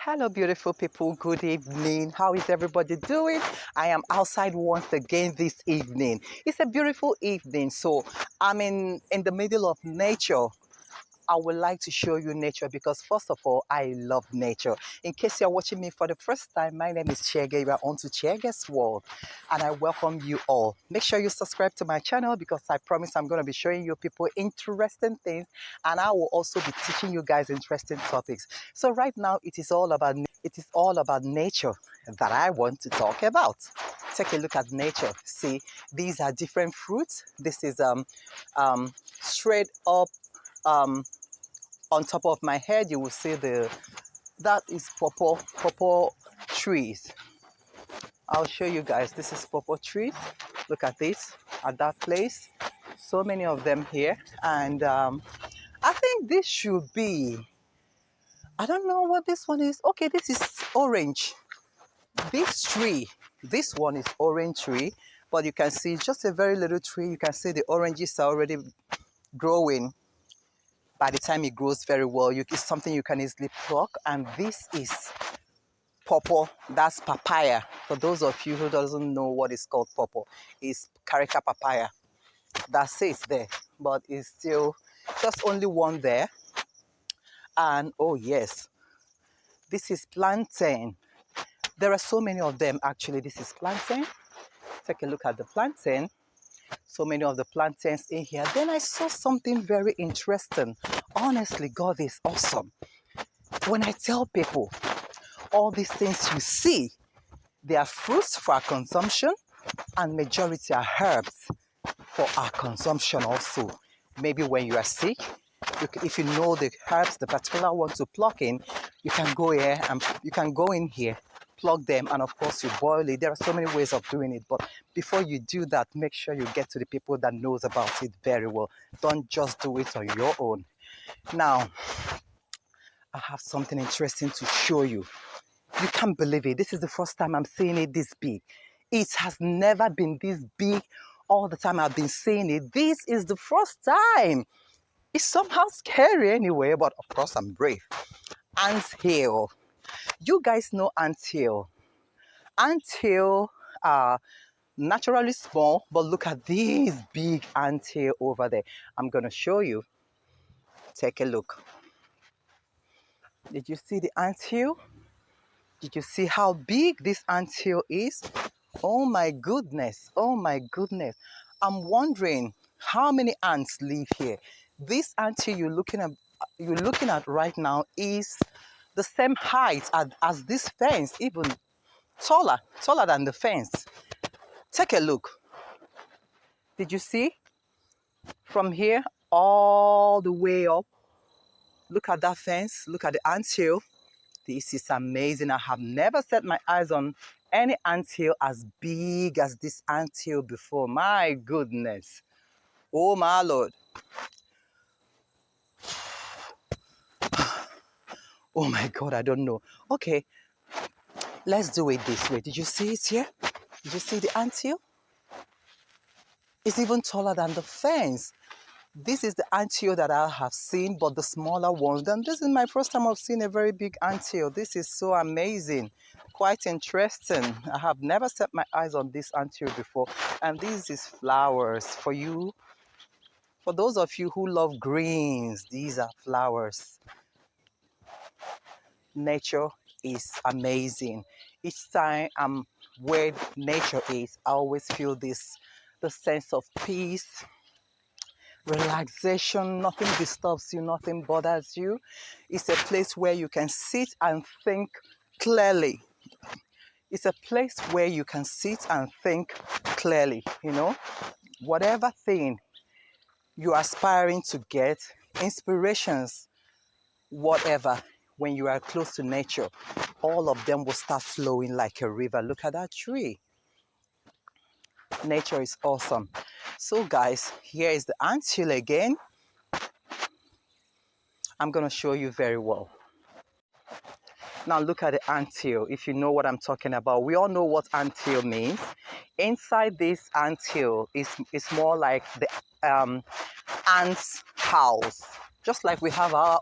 Hello, beautiful people. Good evening. How is everybody doing? I am outside once again this evening. It's a beautiful evening, so I'm in the middle of nature. I would like to show you nature because first of all, I love nature. In case you're watching me for the first time, my name is Chege. You are on to Chege's World and I welcome you all. Make sure you subscribe to my channel because I promise I'm going to be showing you people interesting things and I will also be teaching you guys interesting topics. So right now it is all about nature that I want to talk about. Take a look at nature. See, these are different fruits. This is straight up um, on top of my head, you will see that is pawpaw trees. I'll show you guys. This is pawpaw trees. Look at this, at that place. So many of them here. And I think this should be, I don't know what this one is. Okay, this is orange. This one is orange tree. But you can see just a very little tree. You can see the oranges are already growing. By the time it grows very well, it's something you can easily pluck. And this is pawpaw, that's papaya. For those of you who doesn't know what is called pawpaw, it's carica papaya. That's it there, but it's still just only one there. And oh yes, this is plantain. There are so many of them actually. This is plantain. Take a look at the plantain. So many of the plantains in here. Then I saw something very interesting. Honestly, God is awesome. When I tell people all these things you see, they are fruits for our consumption and majority are herbs for our consumption also. Maybe when you are sick, if you know the herbs, the particular one to pluck in, you can go here and you can go in here, plug them, and of course you boil it. There are so many ways of doing it, but before you do that, make sure you get to the people that knows about it very well. Don't just do it on your own. Now, I have something interesting to show you. You can't believe it. This is the first time I'm seeing it this big. It has never been this big all the time I've been seeing it. This is the first time. It's somehow scary anyway, but of course I'm brave. Anthill. You guys know anthill. Anthill are naturally small, but look at these big anthill over there. I'm going to show you. Take a look. Did you see the anthill? Did you see how big this anthill is? Oh my goodness. Oh my goodness. I'm wondering how many ants live here. This anthill you're looking at right now is the same height as this fence, even taller than the fence. Take a look. Did you see? From here all the way up. Look at that fence. Look at the anthill. This is amazing. I have never set my eyes on any anthill as big as this anthill before. My goodness. Oh my Lord. Oh my God, I don't know. Okay, let's do it this way. Did you see it here? Did you see the anthill? It's even taller than the fence. This is the anthill that I have seen, but the smaller ones. Then this is my first time I've seen a very big anthill. This is so amazing. Quite interesting. I have never set my eyes on this anthill before. And this is flowers for you. For those of you who love greens, these are flowers. Nature is amazing. Each time I'm where nature is, I always feel the sense of peace, relaxation. Nothing disturbs you, nothing bothers you. It's a place where you can sit and think clearly. It's a place where you can sit and think clearly, you know. Whatever thing you're aspiring to get, inspirations, whatever, when you are close to nature, all of them will start flowing like a river. Look at that tree. Nature is awesome. So guys, here is the anthill again. I'm going to show you very well. Now look at the anthill, if you know what I'm talking about. We all know what anthill means. Inside this anthill is more like the ant's house. Just like we have our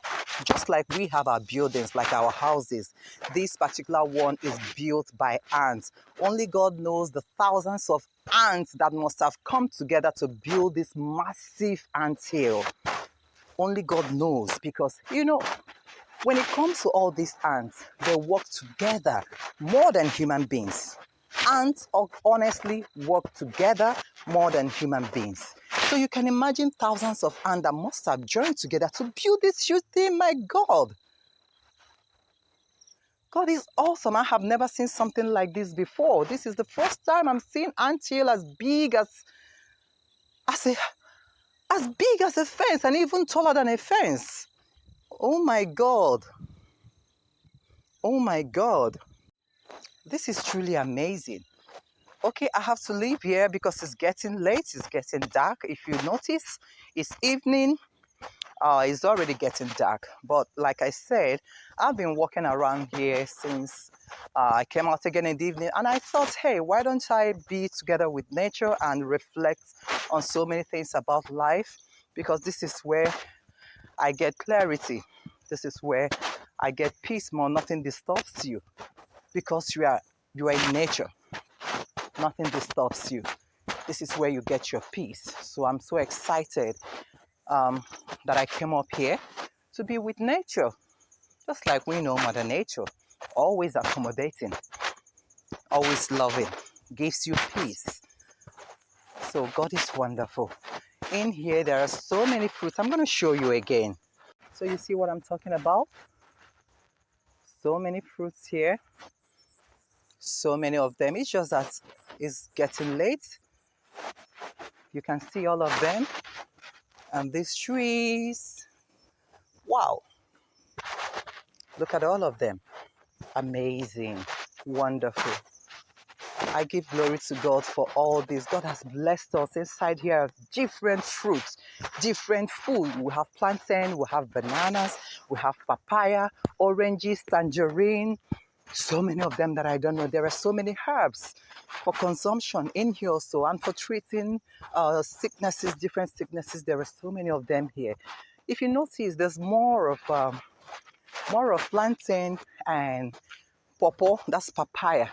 buildings, like our houses, this particular one is built by ants. Only God knows the thousands of ants that must have come together to build this massive anthill. Only God knows, because when it comes to all these ants, they work together more than human beings. Ants honestly work together more than human beings. So you can imagine thousands of ants that must have joined together to build this huge thing. My God. God is awesome. I have never seen something like this before. This is the first time I'm seeing anthill as big as a as big as a fence, and even taller than a fence. Oh my God. Oh my God. This is truly amazing. Okay, I have to leave here because it's getting late. It's getting dark. If you notice, it's evening. It's already getting dark. But like I said, I've been walking around here since I came out again in the evening. And I thought, hey, why don't I be together with nature and reflect on so many things about life? Because this is where I get clarity. This is where I get peace more. Nothing disturbs you because you are in nature. Nothing disturbs you. This is where you get your peace. So I'm so excited that I came up here to be with nature. Just like we know Mother Nature, always accommodating, always loving, gives you peace. So God is wonderful. In here, there are so many fruits. I'm going to show you again. So you see what I'm talking about? So many fruits here. So many of them. It's just that it's getting late. You can see all of them. And these trees. Wow. Look at all of them. Amazing. Wonderful. I give glory to God for all this. God has blessed us inside here. Different fruits, different food. We have plantain, we have bananas, we have papaya, oranges, tangerine. So many of them that I don't know. There are so many herbs for consumption in here also, and for treating sicknesses, different sicknesses. There are so many of them here. If you notice, there's more of plantain and pawpaw. That's papaya.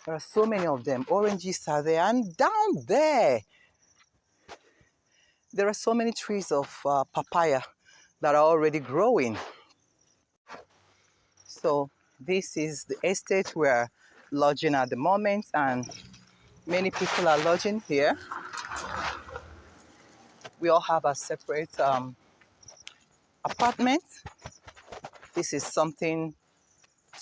There are so many of them. Oranges are there, and down there are so many trees of papaya that are already growing. So this is the estate we're lodging at the moment, and many people are lodging here. We all have a separate apartment. This is something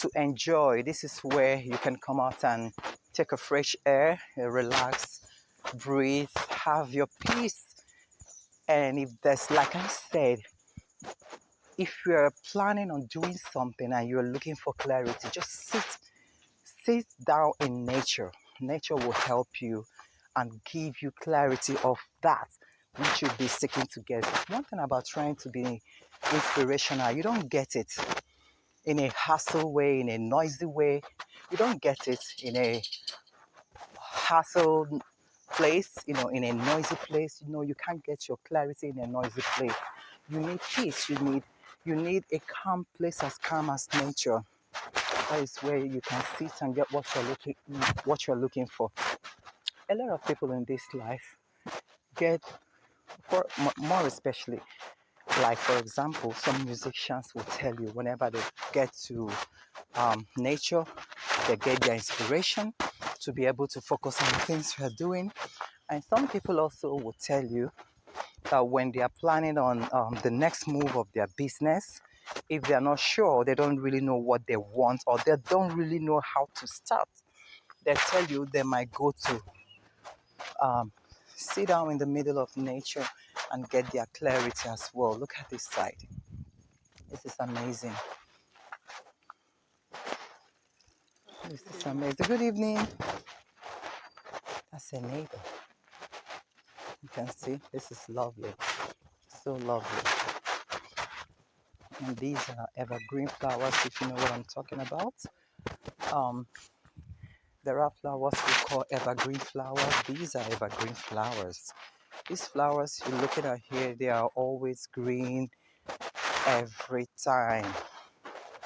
to enjoy. This is where you can come out and take a fresh air, relax, breathe, have your peace. And if there's, like I said, if you're planning on doing something and you're looking for clarity, just sit down in nature. Nature will help you and give you clarity of that which you'll be seeking to get. One thing about trying to be inspirational, you don't get it in a hassle way, in a noisy way. You don't get it in a hassle place, in a noisy place. You can't get your clarity in a noisy place. You need peace. You need a calm place, as calm as nature. That is where you can sit and get what you're looking for. A lot of people in this life get, for more especially, like for example, some musicians will tell you whenever they get to nature, they get their inspiration to be able to focus on the things we are doing. And some people also will tell you that when they are planning on the next move of their business, if they are not sure, they don't really know what they want, or they don't really know how to start, they tell you they might go to sit down in the middle of nature and get their clarity as well. Look at this side. This is amazing. This is amazing. Good evening. That's a neighbor. You can see this is lovely. So lovely. And these are evergreen flowers, if you know what I'm talking about. Um, there are flowers we call evergreen flowers. These are evergreen flowers. These flowers you're looking at here, they are always green. every time.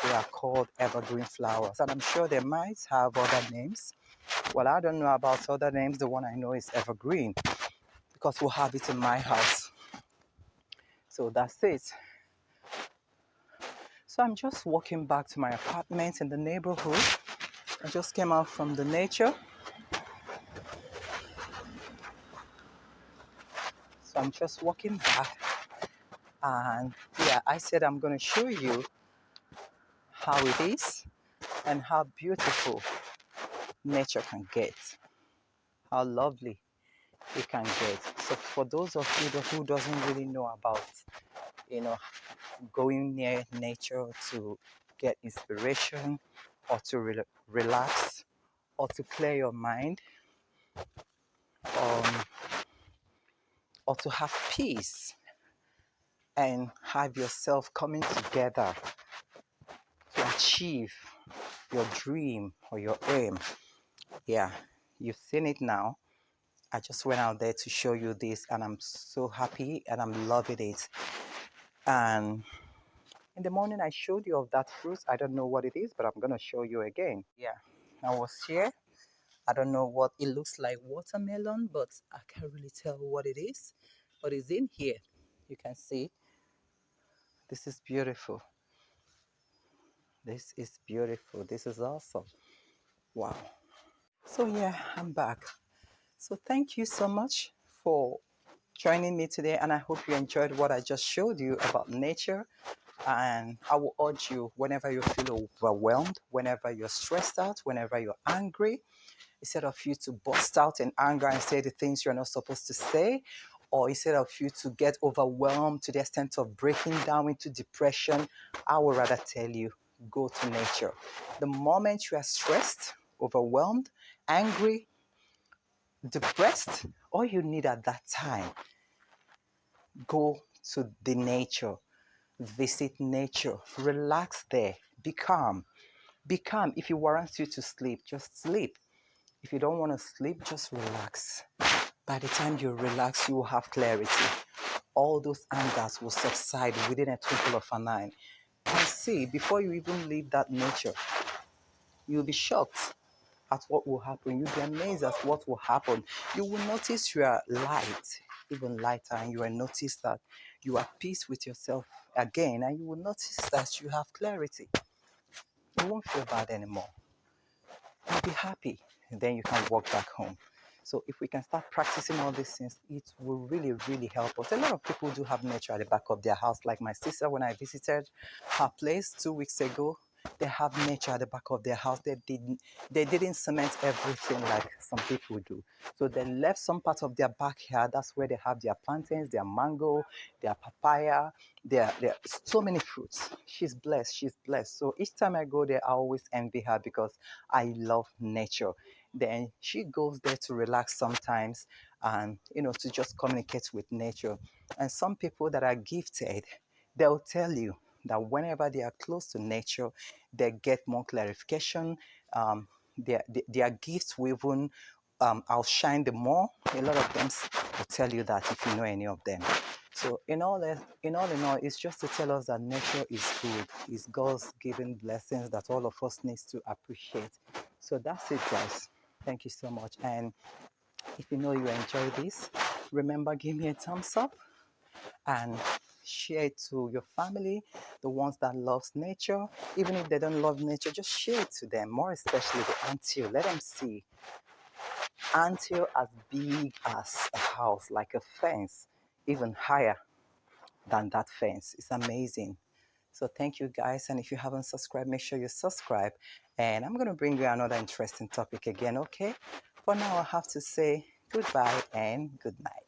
They are called evergreen flowers, and I'm sure they might have other names. Well, I don't know about other names. The one I know is evergreen because we have it in my house. So that's it. So I'm just walking back to my apartment in the neighborhood. I just came out from the nature. So I'm just walking back. And yeah, I said I'm going to show you how it is and how beautiful nature can get. How lovely it can get. So for those of you who doesn't really know about, you know, going near nature to get inspiration or to relax or to clear your mind, um, or to have peace and have yourself coming together to achieve your dream or your aim. Yeah, you've seen it now. I just went out there to show you this, and I'm so happy and I'm loving it. And in the morning, I showed you of that fruit. I don't know what it is, but I'm going to show you again. Yeah, I was here. I don't know what it looks like, watermelon, but I can't really tell what it is. But it's in here. You can see. This is beautiful. This is beautiful. This is awesome. Wow. So yeah, I'm back. So thank you so much for joining me today, and I hope you enjoyed what I just showed you about nature. And I will urge you, whenever you feel overwhelmed, whenever you're stressed out, whenever you're angry, instead of you to burst out in anger and say the things you're not supposed to say, or instead of you to get overwhelmed to the extent of breaking down into depression, I would rather tell you, go to nature. The moment you are stressed, overwhelmed, angry, depressed, all you need at that time, go to the nature. Visit nature, relax there, be calm. Be calm. If it warrants you to sleep, just sleep. If you don't want to sleep, just relax. By the time you relax, you will have clarity. All those angers will subside within a twinkle of an eye. And see, before you even leave that nature, you'll be shocked at what will happen. You'll be amazed at what will happen. You will notice you are light, even lighter, and you will notice that you are at peace with yourself again, and you will notice that you have clarity. You won't feel bad anymore. You'll be happy, and then you can walk back home. So if we can start practicing all these things, it will really, really help us. A lot of people do have nature at the back of their house. Like my sister, when I visited her place 2 weeks ago, they have nature at the back of their house. They didn't cement everything like some people do. So they left some part of their backyard. That's where they have their plantains, their mango, their papaya, their so many fruits. She's blessed. She's blessed. So each time I go there, I always envy her because I love nature. Then she goes there to relax sometimes and to just communicate with nature. And some people that are gifted, they'll tell you that whenever they are close to nature, they get more clarification. Their gifts will even outshine the more. A lot of them will tell you that if you know any of them. So in all, it's just to tell us that nature is good. It's God's given blessings that all of us needs to appreciate. So that's it, guys. Thank you so much. And if you know you enjoy this, remember, give me a thumbs up and share it to your family, the ones that loves nature. Even if they don't love nature, just share it to them, more especially the Anthill. Let them see Anthill as big as a house, like a fence, even higher than that fence. It's amazing. So thank you, guys. And if you haven't subscribed, make sure you subscribe. And I'm going to bring you another interesting topic again, okay? For now, I have to say goodbye and good night.